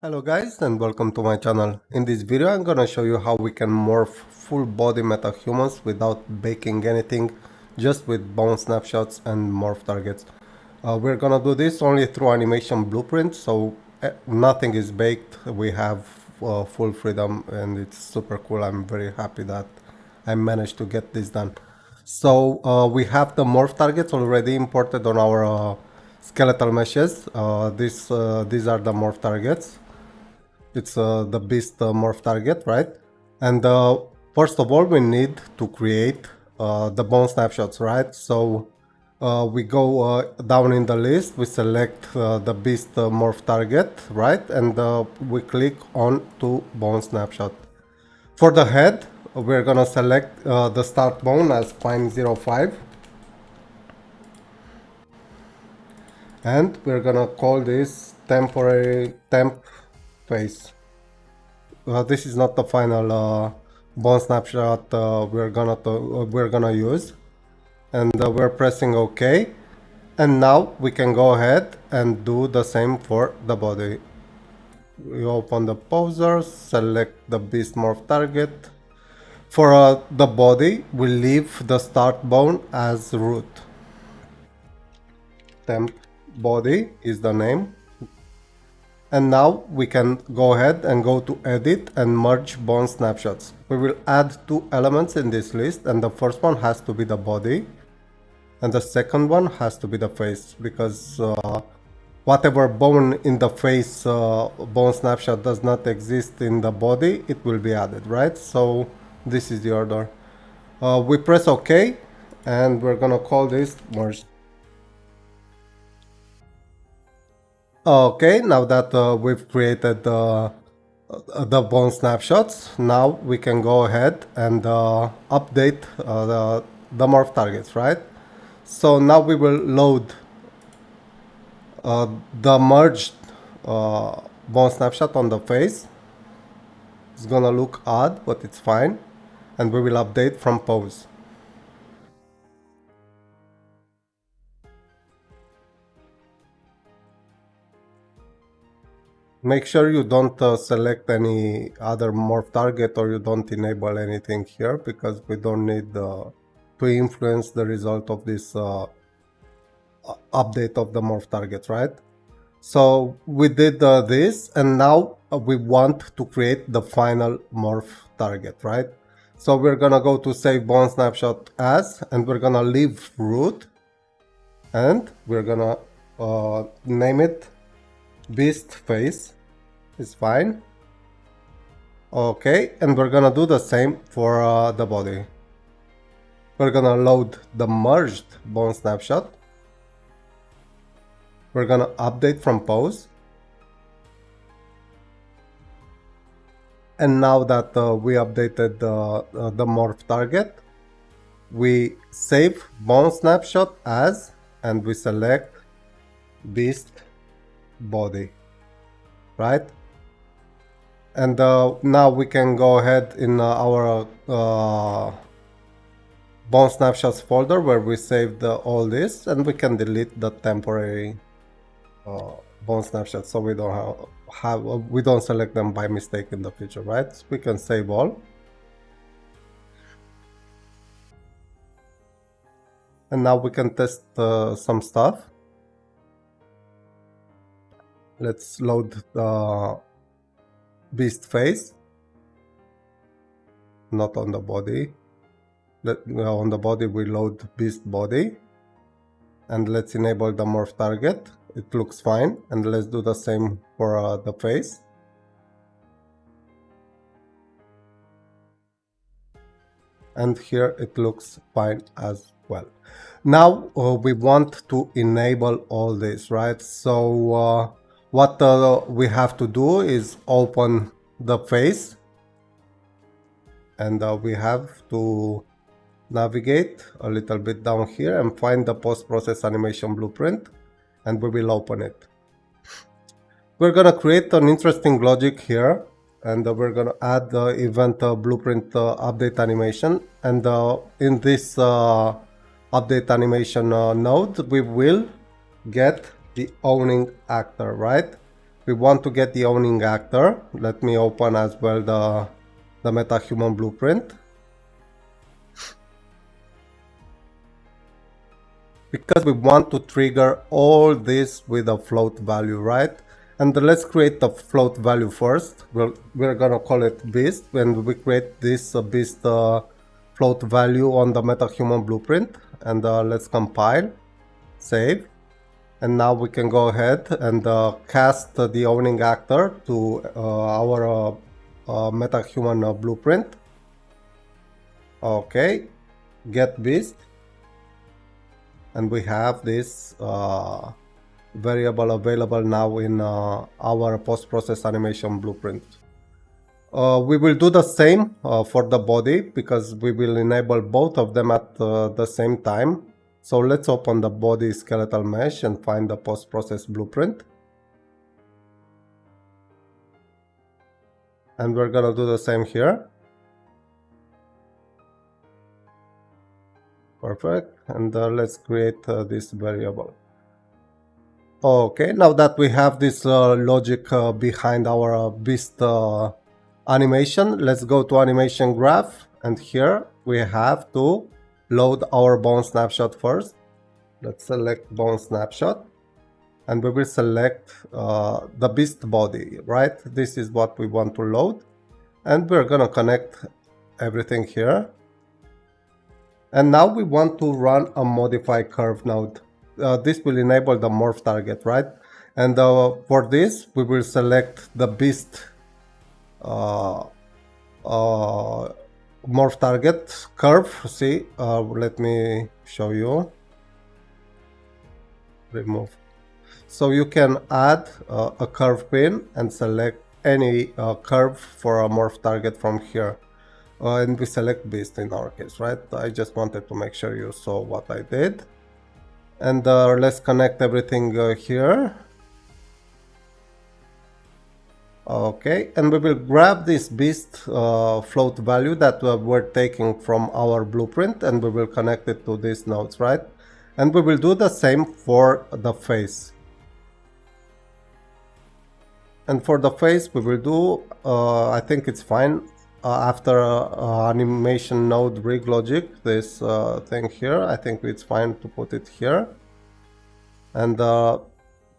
Hello guys and welcome to my channel. In this video I'm gonna show you how we can morph full body metahumans without baking anything, just with bone snapshots and morph targets. We're gonna do this only through animation blueprint, so nothing is baked. We have full freedom and it's super cool. I'm very happy that I managed to get this done. So we have the morph targets already imported on our skeletal meshes. These are the morph targets. It's the beast morph target, right? And first of all, we need to create the bone snapshots, right? So we go down in the list, we select the beast morph target, right? And we click on to bone snapshot. For the head, we're gonna select the start bone as spine 05. And we're gonna call this temporary temp face. This is not the final bone snapshot we're gonna use, and we're pressing OK. And now we can go ahead and do the same for the body. We open the poser, select the beast morph target. For the body, we leave the start bone as root. Temp body is the name. And now we can go ahead and go to edit and merge bone snapshots. We will add two elements in this list, and the first one has to be the body and the second one has to be the face, because whatever bone in the face bone snapshot does not exist in the body, it will be added, right? So this is the order. We press OK and we're gonna call this merge. Okay, now that we've created the bone snapshots, now we can go ahead and update the morph targets, right? So now we will load the merged bone snapshot on the face. It's gonna look odd, but it's fine. And we will update from pose. Make sure you don't select any other morph target, or you don't enable anything here, because we don't need to influence the result of this update of the morph target, right? So we did this, and now we want to create the final morph target, right? So we're gonna go to save bone snapshot as, and we're gonna leave root, and we're gonna name it beast face. Is fine. Okay, and we're gonna do the same for the body. We're gonna load the merged bone snapshot. We're gonna update from pose. And now that we updated the morph target, we save bone snapshot as, and we select beast body, right? And now we can go ahead in our bone snapshots folder where we saved all this, and we can delete the temporary bone snapshots, so we don't select them by mistake in the future, right? So we can save all. And now we can test some stuff. Let's load the beast face, not on the body. On the body we load beast body, and let's enable the morph target. It looks fine, and let's do the same for the face. And here it looks fine as well. Now we want to enable all this, right? So what we have to do is open the face, and we have to navigate a little bit down here and find the post-process animation blueprint, and we will open it. We're gonna create an interesting logic here, and we're gonna add the event blueprint update animation, and in this update animation node we will get the owning actor, right? we want to get the owning actor. Let me open as well the MetaHuman blueprint. Because we want to trigger all this with a float value, right? And let's create the float value first. We're gonna call it beast. When we create this beast float value on the MetaHuman blueprint, and let's compile, save. And now we can go ahead and cast the owning actor to our MetaHuman blueprint. Okay, get beast. And we have this variable available now in our post-process animation blueprint. We will do the same for the body because we will enable both of them at the same time. So let's open the body skeletal mesh and find the post-process blueprint. And we're gonna do the same here. Perfect. And let's create this variable. Okay, now that we have this logic behind our beast animation, let's go to animation graph, and here we have to load our bone snapshot first. Let's select bone snapshot, and we will select the beast body, right? This is what we want to load, and we're gonna connect everything here. And now we want to run a modify curve node. This will enable the morph target, right? And for this, we will select the beast morph target curve. See, let me show you. Remove. So you can add a curve pin and select any curve for a morph target from here. And we select beast in our case, right? I just wanted to make sure you saw what I did. And let's connect everything here. Okay, and we will grab this beast float value that we're taking from our blueprint, and we will connect it to these nodes, right? And we will do the same for the face. And for the face, we will do, I think it's fine, after animation node rig logic, this thing here, I think it's fine to put it here. And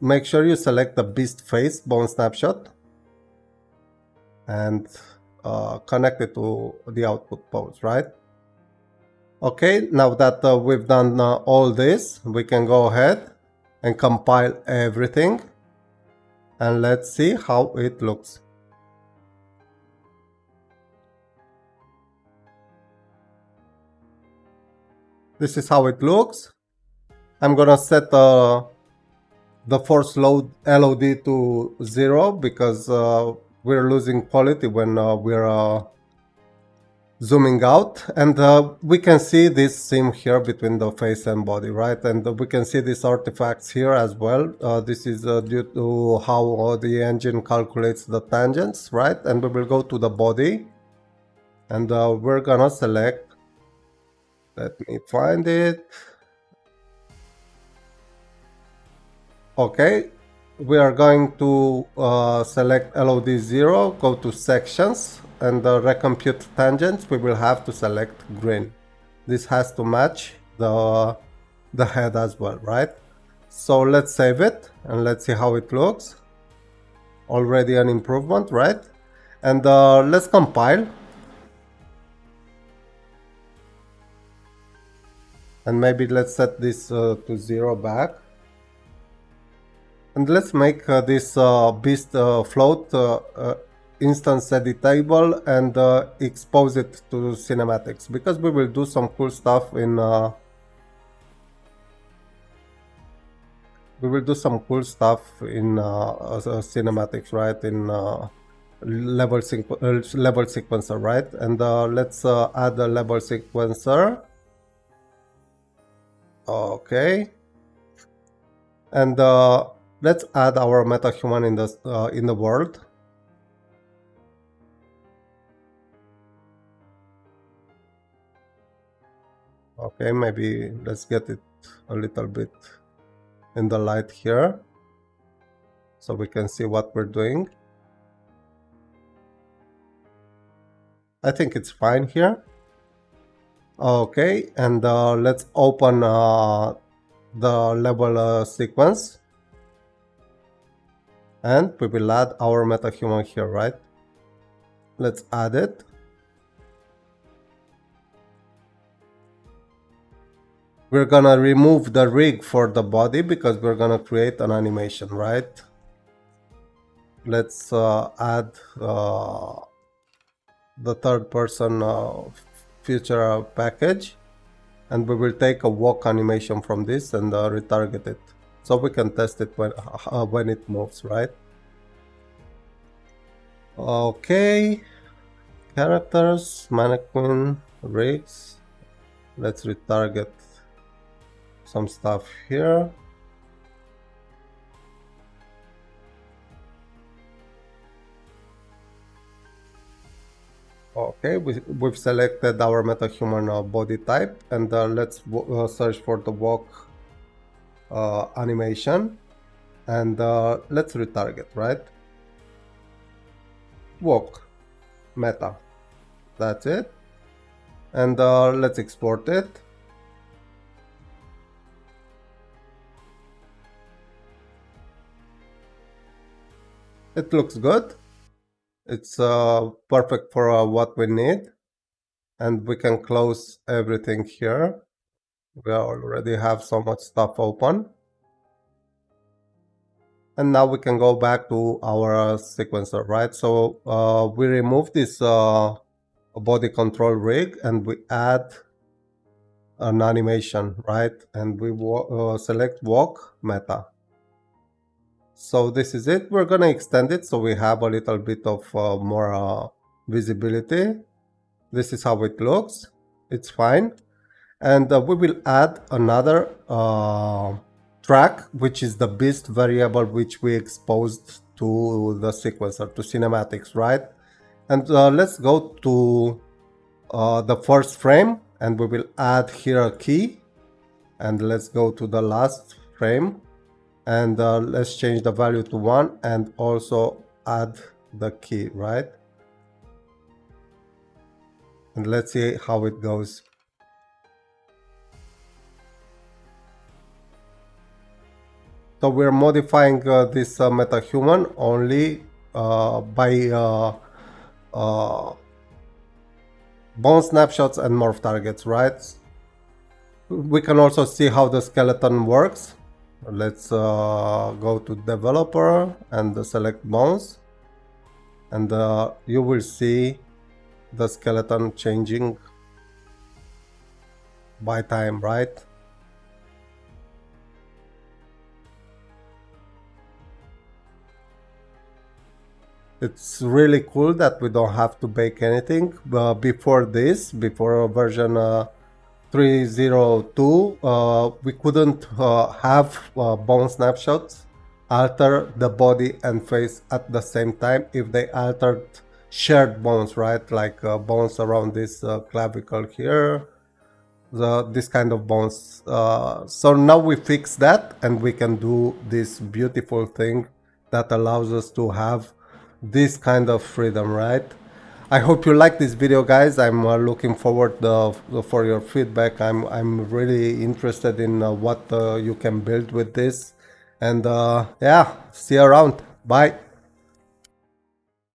make sure you select the beast face bone snapshot and connect it to the output pose, right? Okay, now that we've done all this, we can go ahead and compile everything, and let's see how it looks. This is how it looks. I'm gonna set the force load LOD to 0 because we're losing quality when we're zooming out, and we can see this seam here between the face and body, right? And we can see these artifacts here as well. This is due to how the engine calculates the tangents, right? And we will go to the body, and we're gonna select, let me find it. Okay, we are going to select LOD 0, go to sections, and recompute tangents. We will have to select green. This has to match the head as well, right? So let's save it and let's see how it looks. Already an improvement, right? And let's compile. And maybe let's set this to 0 back. And let's make this beast float instance editable and expose it to cinematics, because we will do some cool stuff in cinematics, right? In level sequencer, right? And let's add a level sequencer. Okay, and let's add our MetaHuman in the world. Okay, maybe let's get it a little bit in the light here. so we can see what we're doing. I think it's fine here. Okay, and let's open the level sequence, and we will add our metahuman here, right? Let's add it. We're gonna remove the rig for the body because we're gonna create an animation, right? Let's add the third person feature package, and we will take a walk animation from this and retarget it, so we can test it when it moves, right? Okay, characters, mannequin, rigs. Let's retarget some stuff here. Okay, we've selected our metahuman body type, and let's search for the walk animation, and let's retarget, right? Walk meta, that's it, and let's export it. It looks good. It's perfect for what we need, and we can close everything here. We already have so much stuff open, and now we can go back to our sequencer, right? So we remove this body control rig, and we add an animation, right? And we select walk meta. So this is it. We're gonna extend it so we have a little bit of more visibility. This is how it looks. It's fine. And we will add another track, which is the beast variable, which we exposed to the sequencer, to cinematics, right? And let's go to the first frame, and we will add here a key, and let's go to the last frame, and let's change the value to 1 and also add the key, right? And let's see how it goes. So we're modifying this metahuman only by bone snapshots and morph targets, right? We can also see how the skeleton works. Let's go to developer and select bones, and you will see the skeleton changing by time, right? It's really cool that we don't have to bake anything. Before version 3.02, we couldn't have bone snapshots alter the body and face at the same time if they altered shared bones, right? Like bones around this clavicle here, this kind of bones. So now we fix that, and we can do this beautiful thing that allows us to have this kind of freedom, right? I hope you like this video, guys. I'm looking forward for your feedback. I'm really interested in what you can build with this, and yeah, see you around. Bye.